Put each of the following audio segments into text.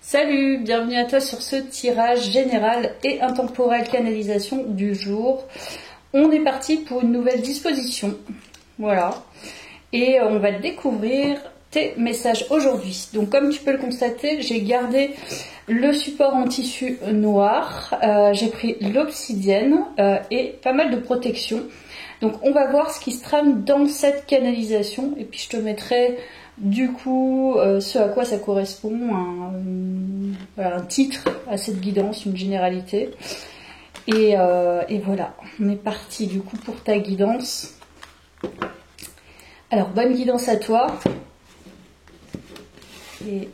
Salut, bienvenue à toi sur ce tirage général et intemporel canalisation du jour. On est parti pour une nouvelle disposition, voilà, et on va découvrir tes messages aujourd'hui. Donc comme tu peux le constater, j'ai gardé le support en tissu noir, j'ai pris l'obsidienne et pas mal de protection. Donc on va voir ce qui se trame dans cette canalisation et puis je te mettrai du coup ce à quoi ça correspond, un titre à cette guidance, une généralité. Et voilà, on est parti du coup pour ta guidance. Alors bonne guidance à toi. Et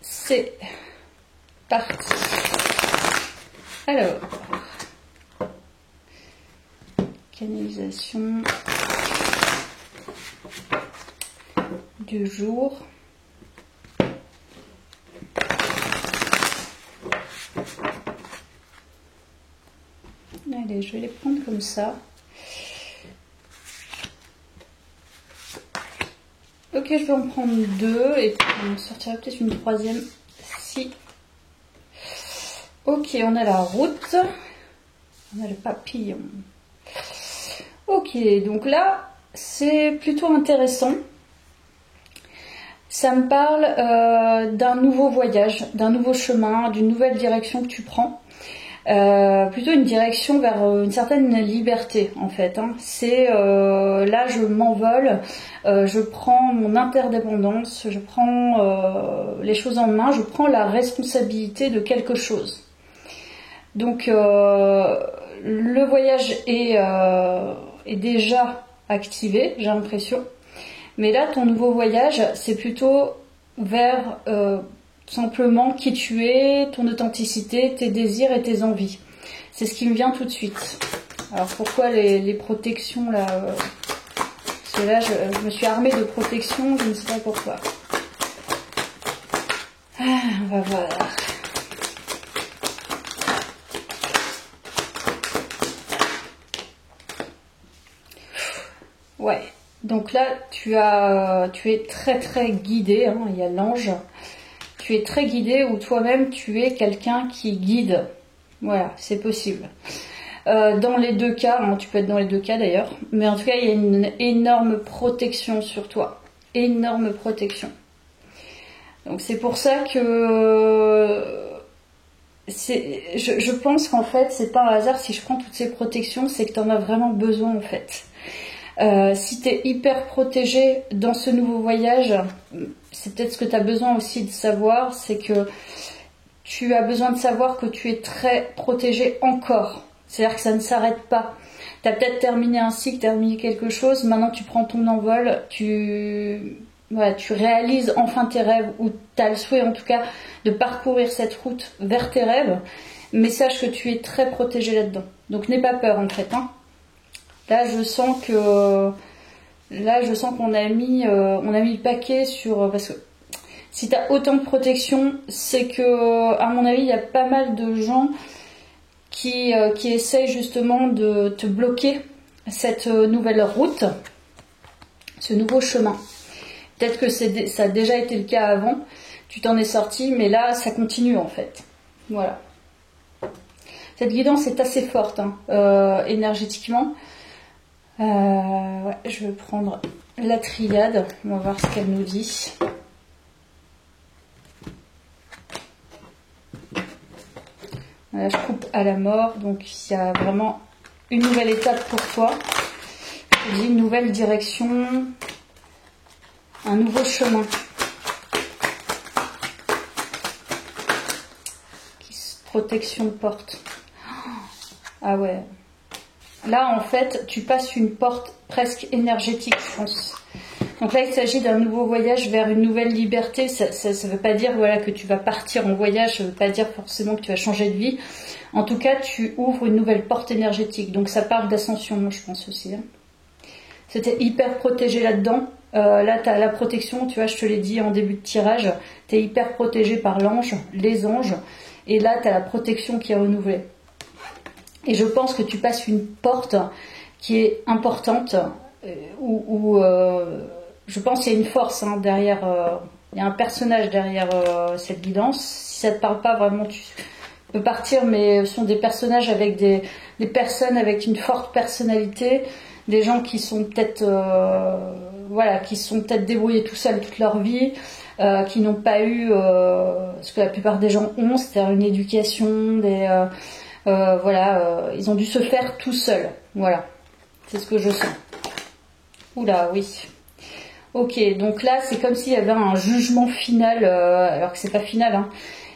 c'est parti. Alors, canalisation du jour. Allez, je vais les prendre comme ça. Ok, je vais en prendre deux et puis on sortira peut-être une troisième si. Ok, on a la route. On a le papillon. Ok, donc là, c'est plutôt intéressant. Ça me parle d'un nouveau voyage, d'un nouveau chemin, d'une nouvelle direction que tu prends. Plutôt une direction vers une certaine liberté en fait. C'est là je m'envole, je prends mon interdépendance, je prends les choses en main, je prends la responsabilité de quelque chose. Donc le voyage est déjà activé, j'ai l'impression. Mais là ton nouveau voyage c'est plutôt vers simplement qui tu es, ton authenticité, tes désirs et tes envies. C'est ce qui me vient tout de suite. Alors pourquoi les protections là Parce que là je me suis armée de protection, je ne sais pas pourquoi. On va voir. Ouais, donc là tu es très très guidé, il y a l'ange. Tu es très guidé ou toi-même tu es quelqu'un qui guide. Voilà, c'est possible. Dans les deux cas, tu peux être dans les deux cas d'ailleurs, mais en tout cas il y a une énorme protection sur toi. Énorme protection. Donc c'est pour ça que je pense qu'en fait c'est pas un hasard si je prends toutes ces protections, c'est que tu en as vraiment besoin en fait. Si tu es hyper protégé dans ce nouveau voyage, c'est peut-être ce que tu as besoin aussi de savoir, c'est que tu as besoin de savoir que tu es très protégé encore. C'est-à-dire que ça ne s'arrête pas. Tu as peut-être terminé un cycle, terminé quelque chose, maintenant tu prends ton envol, tu réalises enfin tes rêves, ou tu as le souhait en tout cas de parcourir cette route vers tes rêves, mais sache que tu es très protégé là-dedans. Donc n'aie pas peur en fait. Là je sens qu'on a mis le paquet sur, parce que si tu as autant de protection, c'est que à mon avis il y a pas mal de gens qui essayent justement de te bloquer cette nouvelle route, ce nouveau chemin. Peut-être que ça a déjà été le cas avant, tu t'en es sorti, mais là ça continue en fait. Voilà. Cette guidance est assez forte énergétiquement. Je vais prendre la triade, on va voir ce qu'elle nous dit. Voilà, je coupe à la mort, donc il y a vraiment une nouvelle étape pour toi. Je dis une nouvelle direction, un nouveau chemin. Protection porte. Ah ouais. Là, en fait, tu passes une porte presque énergétique, je pense. Donc là, il s'agit d'un nouveau voyage vers une nouvelle liberté. Ça ne veut pas dire que tu vas partir en voyage, ça ne veut pas dire forcément que tu vas changer de vie. En tout cas, tu ouvres une nouvelle porte énergétique. Donc ça parle d'ascension, je pense aussi. C'était hyper protégé là-dedans. Là, tu as la protection, tu vois, je te l'ai dit en début de tirage. Tu es hyper protégé par l'ange, les anges. Et là, tu as la protection qui est renouvelée. Et je pense que tu passes une porte qui est importante, où je pense qu'il y a une force derrière Il y a un personnage derrière cette guidance. Si ça te parle pas vraiment, tu peux partir, mais ce sont des personnages avec des personnes avec une forte personnalité, des gens qui sont peut-être voilà, qui sont peut-être débrouillés tout seuls toute leur vie, qui n'ont pas eu ce que la plupart des gens ont, c'est-à-dire une éducation, voilà, ils ont dû se faire tout seuls. Voilà, c'est ce que je sens. Oula, oui. Ok, donc là, c'est comme s'il y avait un jugement final, alors que c'est pas final, hein.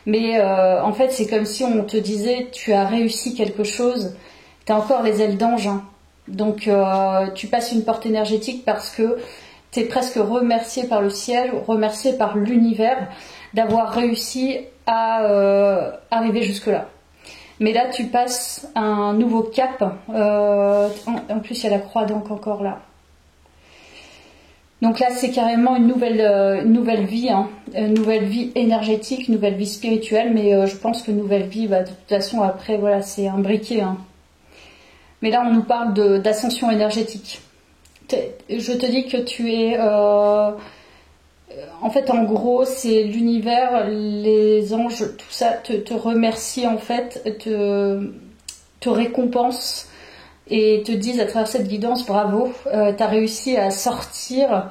Mais en fait, c'est comme si on te disait, tu as réussi quelque chose, tu as encore les ailes d'ange, hein. Donc tu passes une porte énergétique parce que tu es presque remercié par le ciel, remercié par l'univers d'avoir réussi à arriver jusque-là. Mais là, tu passes un nouveau cap. En plus, il y a la croix donc encore là. Donc là, c'est carrément une nouvelle vie, hein, une nouvelle vie énergétique, une nouvelle vie spirituelle. Mais je pense que nouvelle vie, bah, de toute façon, après, voilà, c'est imbriqué, hein. Mais là, on nous parle d'ascension énergétique. Je te dis que tu es... en fait, en gros, c'est l'univers, les anges, tout ça te remercie, en fait, te récompense et te disent à travers cette guidance, bravo, tu as réussi à sortir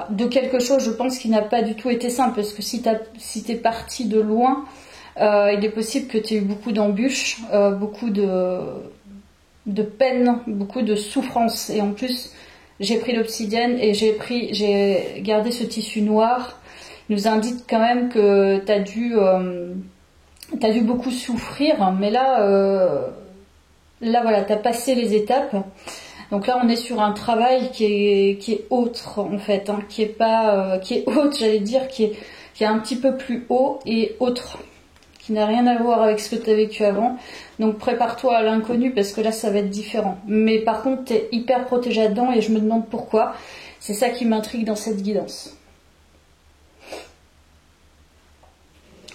de quelque chose, je pense, qui n'a pas du tout été simple. Parce que si t'es parti de loin, il est possible que tu aies eu beaucoup d'embûches, beaucoup de peine, beaucoup de souffrance. Et en plus, j'ai pris l'obsidienne et j'ai gardé ce tissu noir. Il nous indique quand même que t'as dû beaucoup souffrir, mais là voilà, t'as passé les étapes. Donc là, on est sur un travail qui est autre en fait, hein, qui est haute, j'allais dire, qui est un petit peu plus haut et autre, qui n'a rien à voir avec ce que tu as vécu avant. Donc prépare-toi à l'inconnu parce que là ça va être différent. Mais par contre tu es hyper protégé là-dedans et je me demande pourquoi. C'est ça qui m'intrigue dans cette guidance.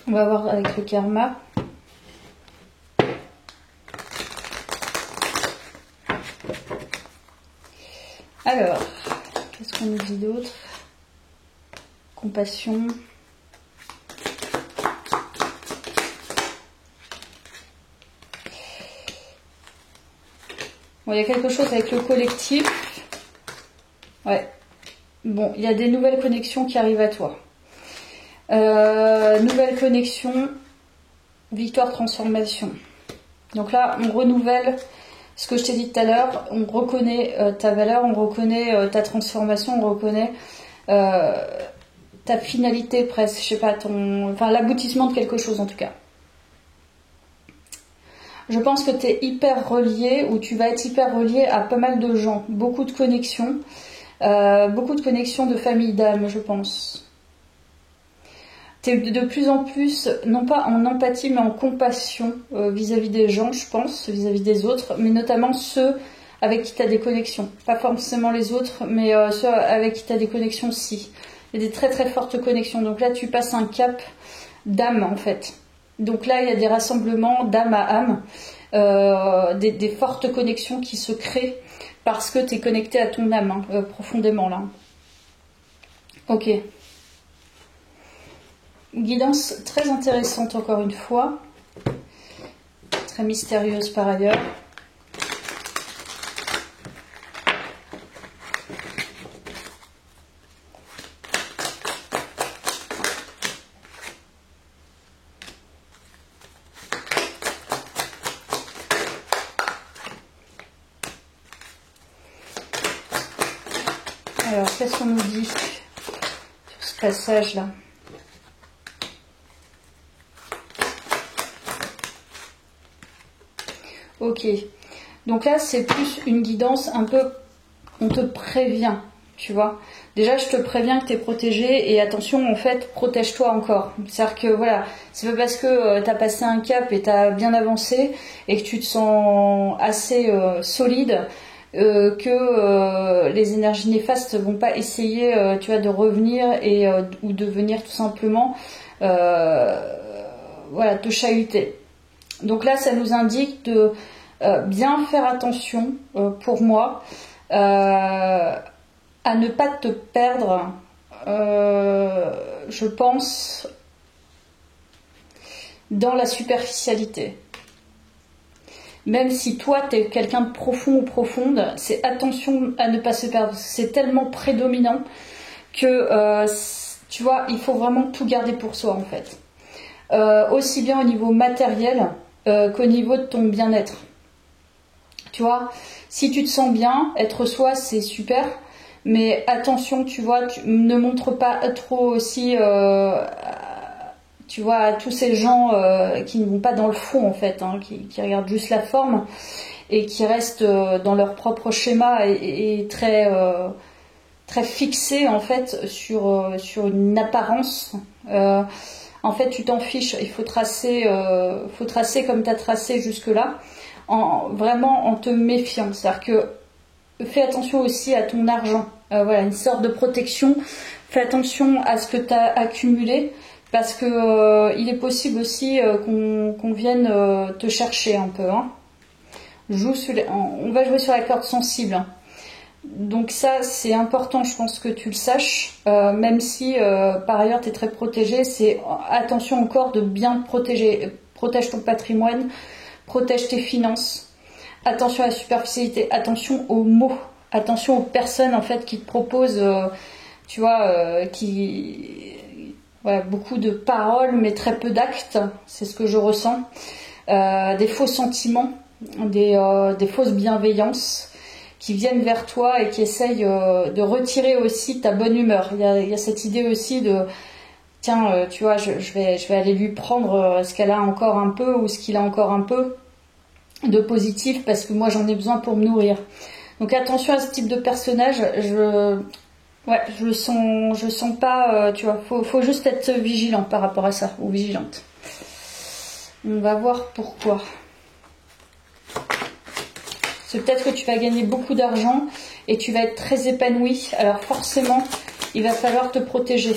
On va voir avec le karma. Alors, qu'est-ce qu'on nous dit d'autre? Compassion. Bon, il y a quelque chose avec le collectif. Ouais. Bon, il y a des nouvelles connexions qui arrivent à toi. Nouvelle connexion, victoire, transformation. Donc là, on renouvelle ce que je t'ai dit tout à l'heure. On reconnaît ta valeur, on reconnaît ta transformation, on reconnaît ta finalité presque. Je sais pas, l'aboutissement de quelque chose en tout cas. Je pense que tu es hyper relié, ou tu vas être hyper relié à pas mal de gens. Beaucoup de connexions. Beaucoup de connexions de famille d'âme, je pense. Tu es de plus en plus, non pas en empathie, mais en compassion vis-à-vis des gens, je pense, vis-à-vis des autres, mais notamment ceux avec qui tu as des connexions. Pas forcément les autres, mais ceux avec qui tu as des connexions, si. Il y a des très très fortes connexions. Donc là, tu passes un cap d'âme, en fait. Donc là, il y a des rassemblements d'âme à âme, des fortes connexions qui se créent parce que tu es connecté à ton âme, hein, profondément là. Ok. Guidance très intéressante encore une fois. Très mystérieuse par ailleurs. Alors, qu'est-ce qu'on nous dit sur ce passage-là? Ok. Donc là, c'est plus une guidance un peu... On te prévient, tu vois. Déjà, je te préviens que tu es protégé et attention, en fait, protège-toi encore. C'est-à-dire que, voilà, c'est pas parce que tu as passé un cap et tu as bien avancé et que tu te sens assez solide... que les énergies néfastes vont pas essayer tu vois, de revenir ou de venir tout simplement voilà, te chahuter. Donc là ça nous indique de bien faire attention pour moi à ne pas te perdre je pense, dans la superficialité. Même si toi, tu es quelqu'un de profond ou profonde, c'est attention à ne pas se perdre. C'est tellement prédominant que, tu vois, il faut vraiment tout garder pour soi, en fait. Aussi bien au niveau matériel qu'au niveau de ton bien-être. Tu vois, si tu te sens bien, être soi, c'est super. Mais attention, tu vois, ne montre pas trop aussi... tu vois, à tous ces gens qui ne vont pas dans le fond en fait, hein, qui regardent juste la forme et qui restent dans leur propre schéma et très, très fixés en fait sur une apparence. En fait, tu t'en fiches, il faut tracer comme tu as tracé jusque-là, vraiment en te méfiant. C'est-à-dire que fais attention aussi à ton argent, voilà, une sorte de protection. Fais attention à ce que tu as accumulé. Parce que il est possible aussi qu'on vienne te chercher un peu. Hein. On va jouer sur la corde sensible. Hein. Donc ça, c'est important, je pense que tu le saches. Même si par ailleurs tu es très protégé, c'est attention encore de bien te protéger. Protège ton patrimoine, protège tes finances. Attention à la superficialité, attention aux mots. Attention aux personnes en fait qui te proposent, tu vois, voilà, beaucoup de paroles mais très peu d'actes, c'est ce que je ressens. Des faux sentiments, des fausses bienveillances qui viennent vers toi et qui essayent de retirer aussi ta bonne humeur. Il y a cette idée aussi de tiens, tu vois, je vais aller lui prendre ce qu'elle a encore un peu ou ce qu'il a encore un peu de positif parce que moi j'en ai besoin pour me nourrir. Donc attention à ce type de personnage. Ouais, je sens pas, tu vois, faut juste être vigilant par rapport à ça, ou vigilante. On va voir pourquoi. C'est peut-être que tu vas gagner beaucoup d'argent et tu vas être très épanoui, alors forcément, il va falloir te protéger.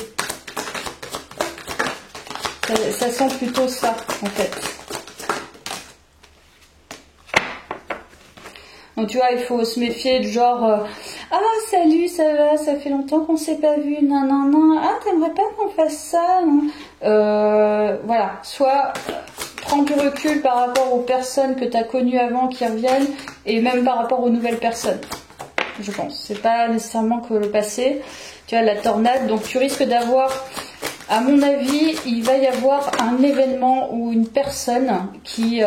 Ça sent plutôt ça, en fait. Donc tu vois, il faut se méfier de genre ah salut, ça va, ça fait longtemps qu'on s'est pas vu, non non non, ah t'aimerais pas qu'on fasse ça, non voilà, soit prends du recul par rapport aux personnes que tu as connues avant qui reviennent et même par rapport aux nouvelles personnes, je pense. C'est pas nécessairement que le passé, tu vois, la tornade, donc tu risques d'avoir, à mon avis, il va y avoir un événement ou une personne qui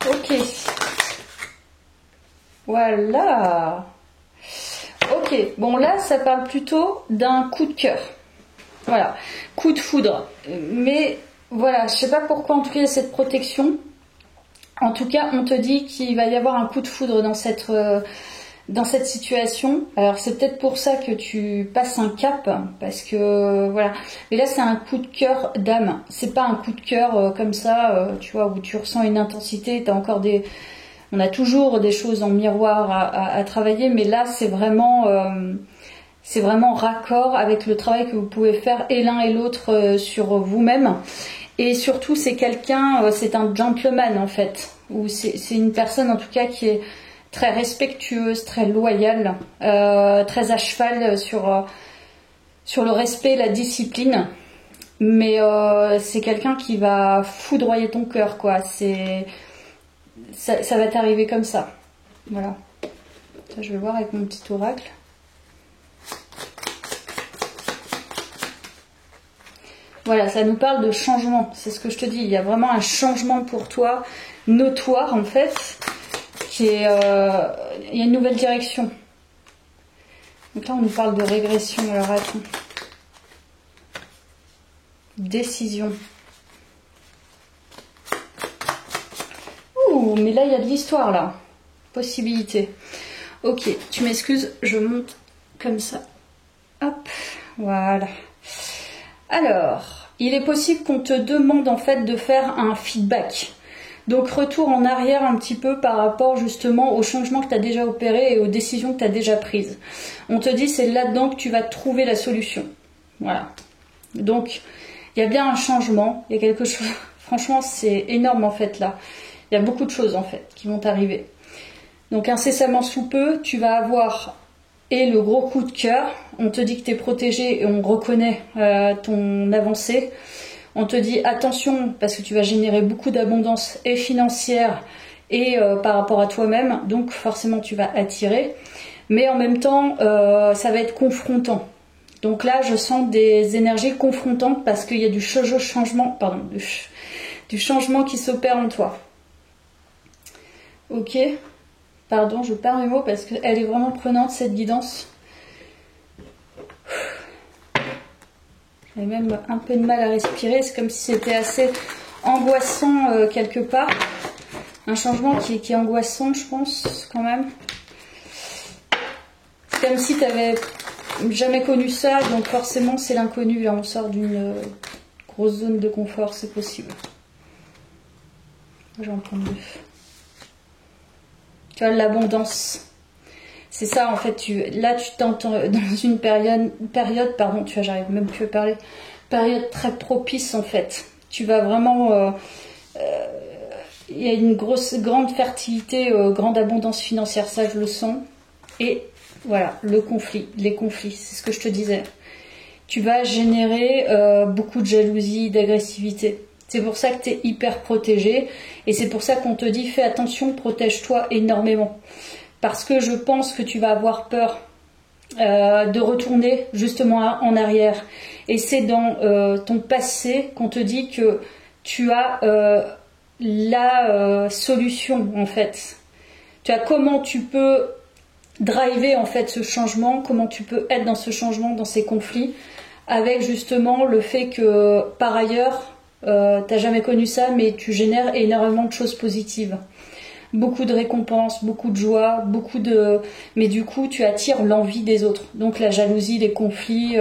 ok. Voilà. Ok. Bon là, ça parle plutôt d'un coup de cœur. Voilà. Coup de foudre. Mais voilà, je sais pas pourquoi en tout cas il y a cette protection. En tout cas, on te dit qu'il va y avoir un coup de foudre dans cette situation. Alors c'est peut-être pour ça que tu passes un cap, parce que voilà. Mais là c'est un coup de cœur d'âme. C'est pas un coup de cœur comme ça, tu vois, où tu ressens une intensité. On a toujours des choses en miroir à travailler, mais là c'est vraiment raccord avec le travail que vous pouvez faire et l'un et l'autre sur vous-même. Et surtout c'est c'est un gentleman en fait, ou c'est une personne en tout cas qui est très respectueuse, très loyale, très à cheval sur le respect et la discipline. Mais c'est quelqu'un qui va foudroyer ton cœur, quoi. Ça va t'arriver comme ça. Voilà. Ça, je vais voir avec mon petit oracle. Voilà, ça nous parle de changement. C'est ce que je te dis. Il y a vraiment un changement pour toi, notoire en fait. Il y a une nouvelle direction. Donc là on nous parle de régression. Alors attends. Décision. Ouh, mais là il y a de l'histoire là. Possibilité. Ok, tu m'excuses, je monte comme ça. Hop, voilà. Alors, il est possible qu'on te demande en fait de faire un feedback. Donc retour en arrière un petit peu par rapport justement aux changements que tu as déjà opérés et aux décisions que tu as déjà prises. On te dit c'est là-dedans que tu vas trouver la solution. Voilà. Donc il y a bien un changement, il y a quelque chose. Franchement c'est énorme en fait là. Il y a beaucoup de choses en fait qui vont arriver. Donc incessamment sous peu, tu vas avoir et le gros coup de cœur. On te dit que tu es protégé et on reconnaît ton avancée. On te dit attention parce que tu vas générer beaucoup d'abondance et financière et par rapport à toi-même. Donc forcément tu vas attirer. Mais en même temps, ça va être confrontant. Donc là, je sens des énergies confrontantes parce qu'il y a du changement qui s'opère en toi. Ok. Pardon, je perds mes mots parce qu'elle est vraiment prenante cette guidance. J'ai même un peu de mal à respirer. C'est comme si c'était assez angoissant quelque part. Un changement qui est angoissant, je pense, quand même. C'est comme si tu n'avais jamais connu ça, donc forcément c'est l'inconnu. Là, on sort d'une grosse zone de confort, c'est possible. J'en prends deux. Tu vois, l'abondance. C'est ça, en fait. Là, tu t'entends dans une période, tu vois, j'arrive même plus à parler. Période très propice, en fait. Tu vas vraiment... il y a une grande fertilité, grande abondance financière, ça, je le sens. Et voilà, les conflits, c'est ce que je te disais. Tu vas générer beaucoup de jalousie, d'agressivité. C'est pour ça que tu es hyper protégé et c'est pour ça qu'on te dit fais attention, protège-toi énormément. Parce que je pense que tu vas avoir peur de retourner justement en arrière. Et c'est dans ton passé qu'on te dit que tu as la solution en fait. Tu as comment tu peux driver en fait ce changement, comment tu peux être dans ce changement, dans ces conflits, avec justement le fait que par ailleurs, t'as jamais connu ça, mais tu génères énormément de choses positives. Beaucoup de récompenses, beaucoup de joie, mais du coup tu attires l'envie des autres. Donc la jalousie, les conflits,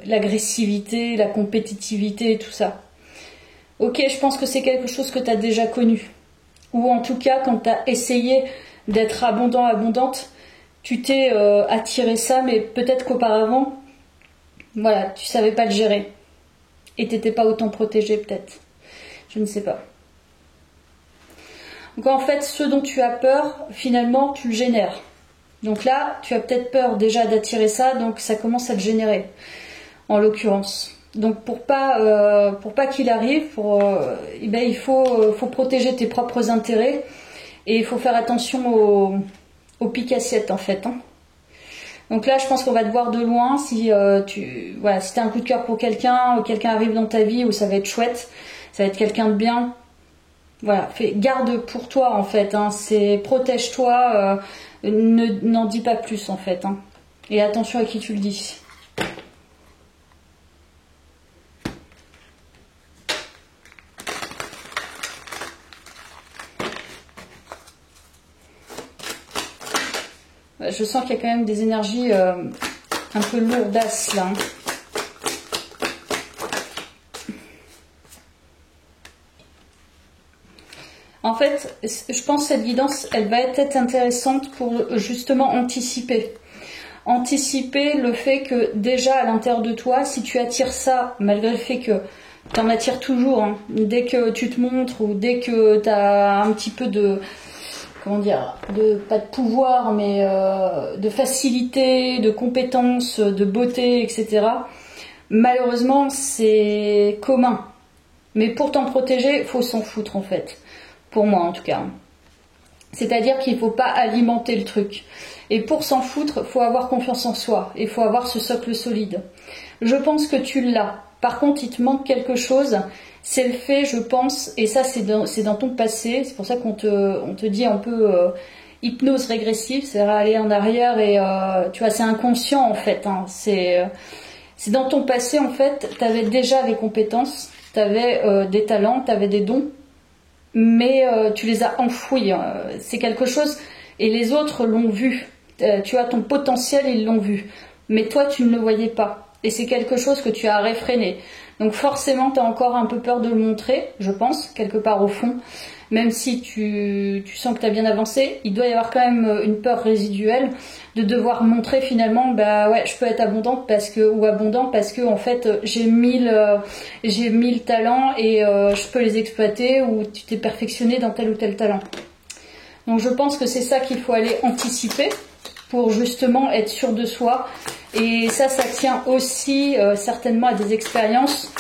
l'agressivité, la compétitivité et tout ça. Ok, je pense que c'est quelque chose que tu as déjà connu. Ou en tout cas, quand tu as essayé d'être abondante, tu t'es attiré ça, mais peut-être qu'auparavant, voilà, tu savais pas le gérer. Et t'étais pas autant protégé peut-être. Je ne sais pas. Donc en fait, ce dont tu as peur, finalement, tu le génères. Donc là, tu as peut-être peur déjà d'attirer ça, donc ça commence à te générer, en l'occurrence. Donc pour pas qu'il arrive, il faut protéger tes propres intérêts et il faut faire attention aux piques assiettes en fait. Hein. Donc là, je pense qu'on va te voir de loin. Si tu as un coup de cœur pour quelqu'un arrive dans ta vie où ça va être chouette, ça va être quelqu'un de bien. Voilà, garde pour toi en fait. Hein, protège-toi, n'en dis pas plus en fait. Hein, et attention à qui tu le dis. Je sens qu'il y a quand même des énergies un peu lourdasses là. En fait, je pense que cette guidance, elle va être intéressante pour justement anticiper. Anticiper le fait que déjà à l'intérieur de toi, si tu attires ça, malgré le fait que tu en attires toujours, hein, dès que tu te montres ou dès que tu as un petit peu de... pas de pouvoir, mais de facilité, de compétence, de beauté, etc. Malheureusement, c'est commun. Mais pour t'en protéger, il faut s'en foutre en fait. Pour moi en tout cas. C'est-à-dire qu'il ne faut pas alimenter le truc. Et pour s'en foutre, il faut avoir confiance en soi. Il faut avoir ce socle solide. Je pense que tu l'as. Par contre, il te manque quelque chose. C'est le fait, je pense, et ça c'est dans ton passé, c'est pour ça qu'on te dit un peu hypnose régressive, c'est-à-dire aller en arrière et tu vois, c'est inconscient en fait. Hein, c'est dans ton passé en fait, tu avais déjà des compétences, tu avais des talents, tu avais des dons, mais tu les as enfouis. C'est quelque chose, et les autres l'ont vu. Tu as ton potentiel, ils l'ont vu. Mais toi, tu ne le voyais pas. Et c'est quelque chose que tu as réfréné. Donc forcément, tu as encore un peu peur de le montrer, je pense, quelque part au fond. Même si tu sens que tu as bien avancé, il doit y avoir quand même une peur résiduelle de devoir montrer finalement, bah ouais, je peux être abondante abondant parce que en fait, j'ai 1000 talents et je peux les exploiter, ou tu t'es perfectionné dans tel ou tel talent. Donc je pense que c'est ça qu'il faut aller anticiper pour justement être sûr de soi. Et ça tient aussi certainement à des expériences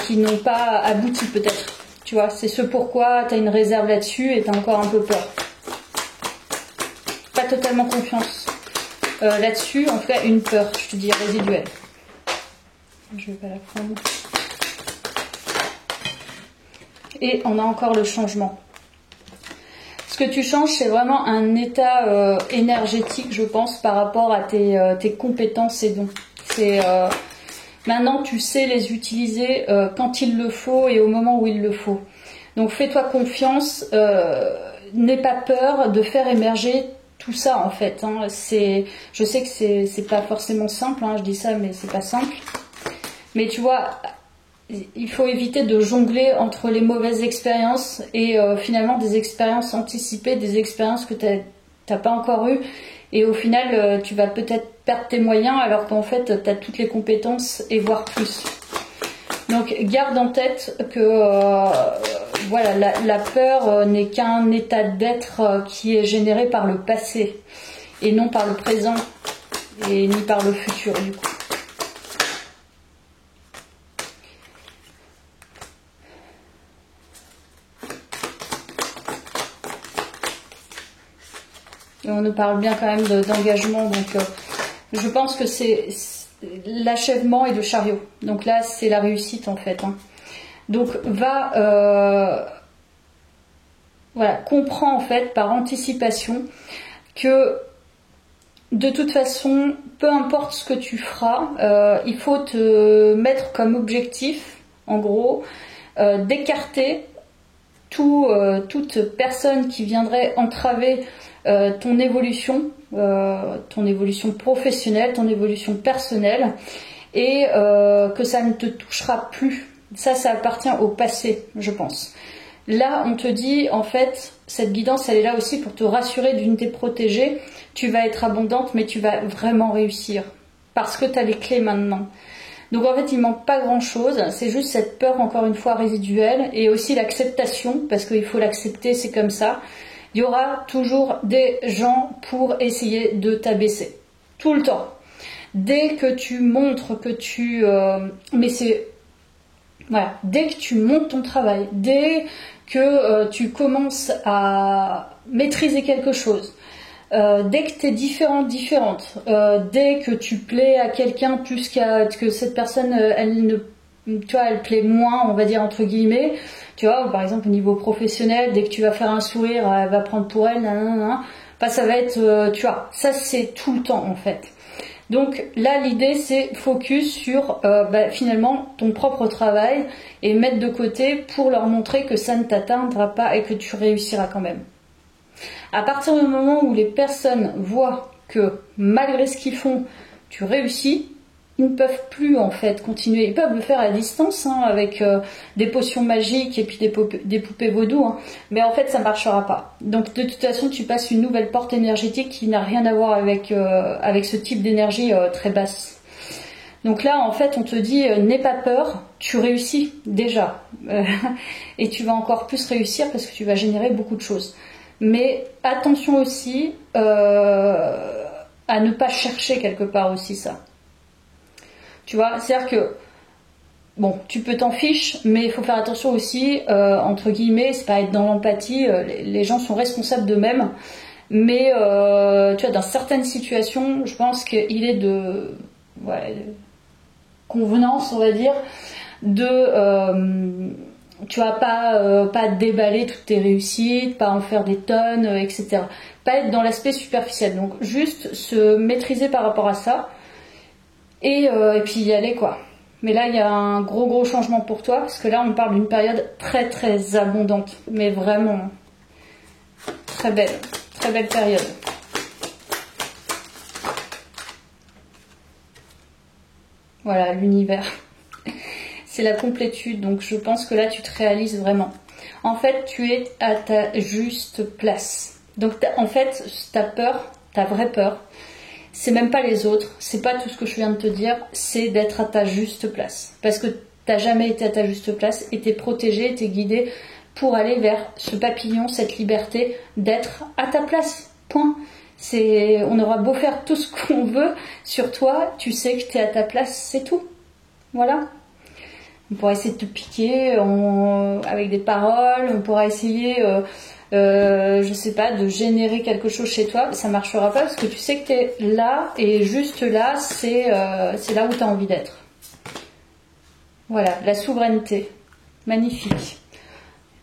qui n'ont pas abouti peut-être. Tu vois, c'est ce pourquoi tu as une réserve là-dessus et tu as encore un peu peur. Pas totalement confiance là-dessus, en tout cas une peur, je te dis, résiduelle. Je vais pas la prendre. Et on a encore le changement. Ce que tu changes, c'est vraiment un état énergétique, je pense, par rapport à tes compétences et dons. C'est maintenant, tu sais les utiliser quand il le faut et au moment où il le faut. Donc, fais-toi confiance. N'aie pas peur de faire émerger tout ça, en fait. Hein. Je sais que c'est pas forcément simple. Hein, je dis ça, mais c'est pas simple. Mais tu vois, il faut éviter de jongler entre les mauvaises expériences et finalement des expériences anticipées, des expériences que t'as pas encore eues. Et au final, tu vas peut-être perdre tes moyens alors qu'en fait, tu as toutes les compétences et voire plus. Donc, garde en tête que voilà, la peur n'est qu'un état d'être qui est généré par le passé et non par le présent et ni par le futur du coup. Et on nous parle bien quand même d'engagement, donc je pense que c'est l'achèvement et le chariot. Donc là, c'est la réussite en fait. Hein. Donc voilà, comprends en fait par anticipation que de toute façon, peu importe ce que tu feras, il faut te mettre comme objectif, en gros, d'écarter toute personne qui viendrait entraver ton évolution professionnelle, ton évolution personnelle, et que ça ne te touchera plus. Ça appartient au passé, je pense. Là, on te dit, en fait, cette guidance, elle est là aussi pour te rassurer d'une t'es protégée. Tu vas être abondante, mais tu vas vraiment réussir. Parce que tu as les clés maintenant. Donc en fait, il manque pas grand-chose. C'est juste cette peur, encore une fois, résiduelle. Et aussi l'acceptation, parce qu'il faut l'accepter, c'est comme ça. Il y aura toujours des gens pour essayer de t'abaisser. Tout le temps. Dès que tu montres que tu... Voilà, dès que tu montes ton travail, dès que tu commences à maîtriser quelque chose, dès que tu es différente, dès que tu plais à quelqu'un plus que cette personne, elle plaît moins, on va dire entre guillemets, tu vois, par exemple au niveau professionnel, dès que tu vas faire un sourire, elle va prendre pour elle, ça va être, tu vois, ça c'est tout le temps en fait. Donc là, l'idée, c'est focus sur finalement ton propre travail et mettre de côté pour leur montrer que ça ne t'atteindra pas et que tu réussiras quand même. À partir du moment où les personnes voient que malgré ce qu'ils font, tu réussis, ils ne peuvent plus en fait continuer. Ils peuvent le faire à distance avec des potions magiques et puis des poupées vaudou, hein. Mais en fait ça ne marchera pas. Donc de toute façon tu passes une nouvelle porte énergétique qui n'a rien à voir avec ce type d'énergie très basse. Donc là en fait on te dit n'aie pas peur, tu réussis déjà. Et tu vas encore plus réussir parce que tu vas générer beaucoup de choses. Mais attention aussi à ne pas chercher quelque part aussi ça. Tu vois, c'est-à-dire que, bon, tu peux t'en fiche, mais il faut faire attention aussi, entre guillemets, c'est pas être dans l'empathie, les gens sont responsables d'eux-mêmes, mais tu vois, dans certaines situations, je pense qu'il est de convenance, on va dire, tu vas pas déballer toutes tes réussites, pas en faire des tonnes, etc. Pas être dans l'aspect superficiel, donc juste se maîtriser par rapport à ça. Et puis y aller quoi. Mais là il y a un gros changement pour toi parce que là on parle d'une période très très abondante, mais vraiment très belle période. Voilà, l'univers. C'est la complétude, donc je pense que là tu te réalises vraiment. En fait tu es à ta juste place. Donc en fait ta peur, ta vraie peur, c'est même pas les autres, c'est pas tout ce que je viens de te dire, c'est d'être à ta juste place. Parce que t'as jamais été à ta juste place et t'es protégé, t'es guidé pour aller vers ce papillon, cette liberté d'être à ta place. Point. On aura beau faire tout ce qu'on veut sur toi, tu sais que tu es à ta place, c'est tout. Voilà. On pourra essayer de te piquer avec des paroles, on pourra essayer, je sais pas, de générer quelque chose chez toi. Ça marchera pas parce que tu sais que tu es là et juste là, c'est là où tu as envie d'être. Voilà, la souveraineté. Magnifique.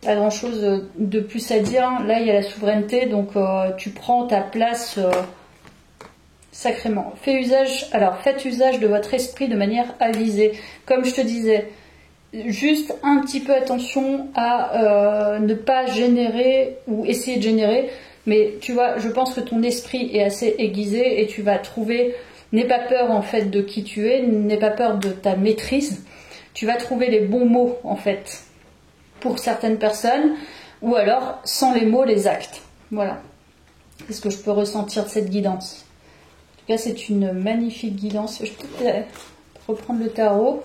Pas grand chose de plus à dire. Là, il y a la souveraineté, donc tu prends ta place sacrément. Faites usage de votre esprit de manière avisée. Comme je te disais, juste un petit peu attention à ne pas générer ou essayer de générer. Mais tu vois, je pense que ton esprit est assez aiguisé et tu vas trouver, n'aie pas peur en fait de qui tu es, n'aie pas peur de ta maîtrise. Tu vas trouver les bons mots en fait pour certaines personnes, ou alors sans les mots, les actes. Voilà. C'est ce que je peux ressentir de cette guidance. En tout cas, c'est une magnifique guidance. Je peux peut-être reprendre le tarot.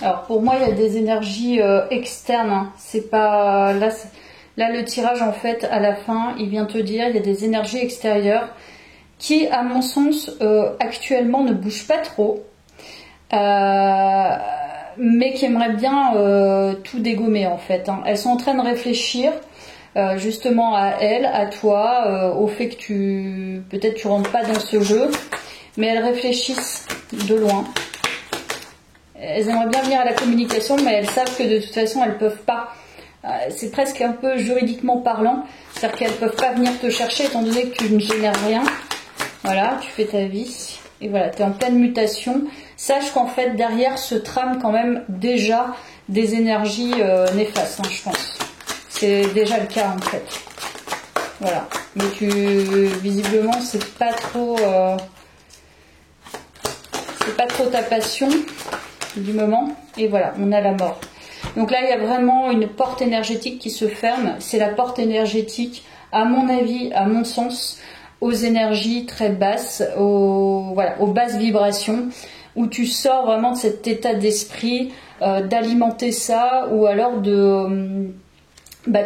Alors pour moi il y a des énergies externes, hein. C'est pas là le tirage en fait à la fin il vient te dire il y a des énergies extérieures qui à mon sens actuellement ne bougent pas trop, mais qui aimeraient bien tout dégommer en fait, hein. Elles sont en train de réfléchir justement à elles, à toi, au fait que peut-être tu rentres pas dans ce jeu, mais elles réfléchissent de loin. Elles aimeraient bien venir à la communication, mais elles savent que de toute façon, elles peuvent pas. C'est presque un peu juridiquement parlant. C'est-à-dire qu'elles peuvent pas venir te chercher étant donné que tu ne génères rien. Voilà, tu fais ta vie. Et voilà, tu es en pleine mutation. Sache qu'en fait, derrière se trame quand même déjà des énergies néfastes, hein, je pense. C'est déjà le cas en fait. Voilà. Mais visiblement, c'est pas trop ta passion du moment, et voilà, on a la mort. Donc là il y a vraiment une porte énergétique qui se ferme. C'est la porte énergétique, à mon avis, à mon sens, aux énergies très basses, aux basses vibrations, où tu sors vraiment de cet état d'esprit, d'alimenter ça, ou alors de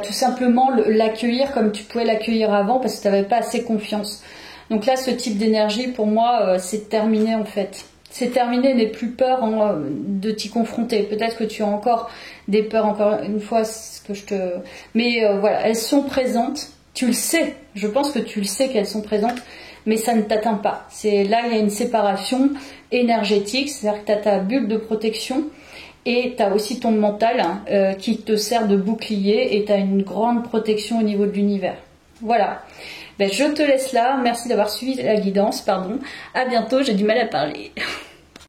tout simplement l'accueillir comme tu pouvais l'accueillir avant parce que tu n'avais pas assez confiance. Donc là ce type d'énergie pour moi c'est terminé en fait. C'est terminé, n'aie plus peur de t'y confronter. Peut-être que tu as encore des peurs, encore une fois, mais voilà, elles sont présentes. Tu le sais, je pense que tu le sais qu'elles sont présentes, mais ça ne t'atteint pas. Là, il y a une séparation énergétique, c'est-à-dire que tu as ta bulle de protection et tu as aussi ton mental qui te sert de bouclier et tu as une grande protection au niveau de l'univers. Voilà. Je te laisse là. Merci d'avoir suivi la guidance. Pardon. À bientôt. J'ai du mal à parler.